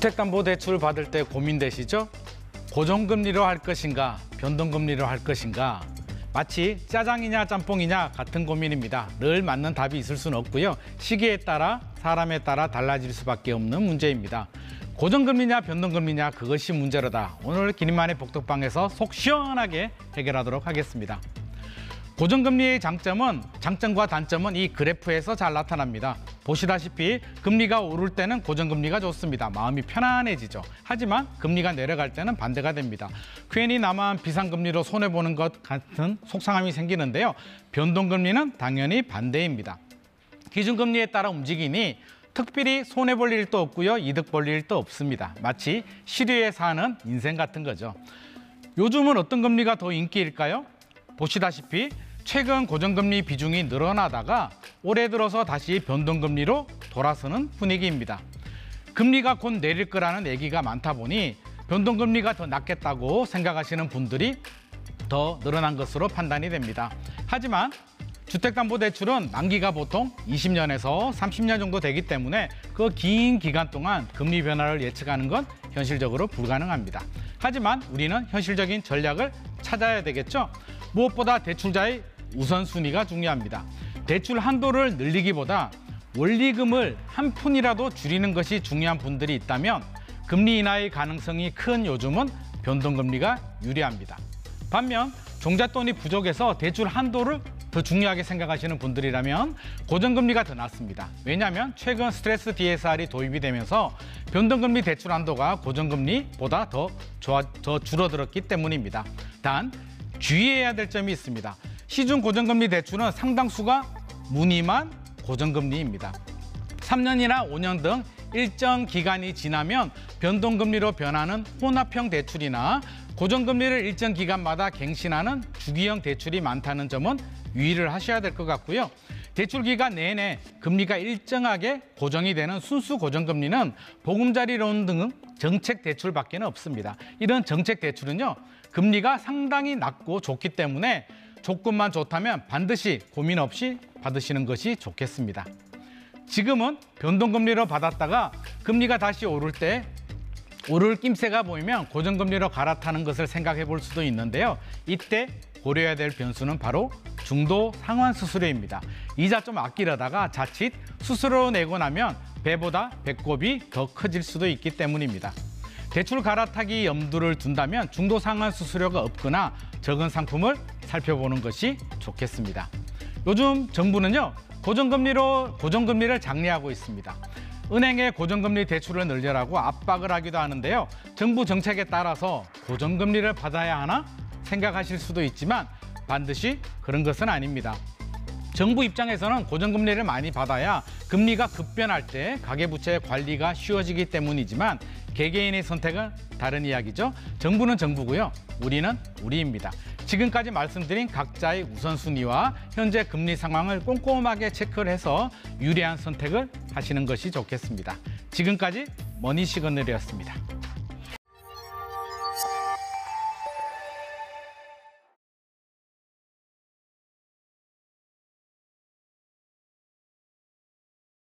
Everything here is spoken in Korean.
주택담보대출 받을 때 고민되시죠? 고정금리로 할 것인가, 변동금리로 할 것인가. 마치 짜장이냐 짬뽕이냐 같은 고민입니다. 늘 맞는 답이 있을 수는 없고요. 시기에 따라 사람에 따라 달라질 수밖에 없는 문제입니다. 고정금리냐 변동금리냐 그것이 문제로다. 오늘 기린만의 복덕방에서 속 시원하게 해결하도록 하겠습니다. 고정금리의 장점과 단점은 이 그래프에서 잘 나타납니다. 보시다시피 금리가 오를 때는 고정금리가 좋습니다. 마음이 편안해지죠. 하지만 금리가 내려갈 때는 반대가 됩니다. 괜히 나만 비상금리로 손해보는 것 같은 속상함이 생기는데요. 변동금리는 당연히 반대입니다. 기준금리에 따라 움직이니 특별히 손해볼 일도 없고요. 이득 볼 일도 없습니다. 마치 시류에 사는 인생 같은 거죠. 요즘은 어떤 금리가 더 인기일까요? 보시다시피 최근 고정금리 비중이 늘어나다가 올해 들어서 다시 변동금리로 돌아서는 분위기입니다. 금리가 곧 내릴 거라는 얘기가 많다 보니 변동금리가 더 낫겠다고 생각하시는 분들이 더 늘어난 것으로 판단이 됩니다. 하지만 주택담보대출은 만기가 보통 20년에서 30년 정도 되기 때문에 그 긴 기간 동안 금리 변화를 예측하는 건 현실적으로 불가능합니다. 하지만 우리는 현실적인 전략을 찾아야 되겠죠. 무엇보다 대출자의 우선순위가 중요합니다. 대출 한도를 늘리기보다 원리금을 한 푼이라도 줄이는 것이 중요한 분들이 있다면 금리 인하의 가능성이 큰 요즘은 변동금리가 유리합니다. 반면 종잣돈이 부족해서 대출 한도를 더 중요하게 생각하시는 분들이라면 고정금리가 더 낫습니다. 왜냐하면 최근 스트레스 DSR이 도입이 되면서 변동금리 대출 한도가 고정금리보다 더 줄어들었기 때문입니다. 단 주의해야 될 점이 있습니다. 시중 고정금리 대출은 상당수가 무늬만 고정금리입니다. 3년이나 5년 등 일정 기간이 지나면 변동금리로 변하는 혼합형 대출이나 고정금리를 일정 기간마다 갱신하는 주기형 대출이 많다는 점은 유의를 하셔야 될 것 같고요. 대출 기간 내내 금리가 일정하게 고정이 되는 순수 고정금리는 보금자리론 등 정책 대출밖에 없습니다. 이런 정책 대출은요, 금리가 상당히 낮고 좋기 때문에 조건만 좋다면 반드시 고민 없이 받으시는 것이 좋겠습니다. 지금은 변동금리로 받았다가 금리가 다시 오를 때 오를 낌새가 보이면 고정금리로 갈아타는 것을 생각해 볼 수도 있는데요. 이때 고려해야 될 변수는 바로 중도 상환 수수료입니다. 이자 좀 아끼려다가 자칫 수수료 내고 나면 배보다 배꼽이 더 커질 수도 있기 때문입니다. 대출 갈아타기 염두를 둔다면 중도 상환 수수료가 없거나 적은 상품을 살펴보는 것이 좋겠습니다. 요즘 정부는요, 고정금리를 장려하고 있습니다. 은행에 고정금리 대출을 늘려라고 압박을 하기도 하는데요. 정부 정책에 따라서 고정금리를 받아야 하나 생각하실 수도 있지만 반드시 그런 것은 아닙니다. 정부 입장에서는 고정금리를 많이 받아야 금리가 급변할 때 가계부채 관리가 쉬워지기 때문이지만 개개인의 선택은 다른 이야기죠. 정부는 정부고요. 우리는 우리입니다. 지금까지 말씀드린 각자의 우선순위와 현재 금리 상황을 꼼꼼하게 체크를 해서 유리한 선택을 하시는 것이 좋겠습니다. 지금까지 머니 시그널이었습니다.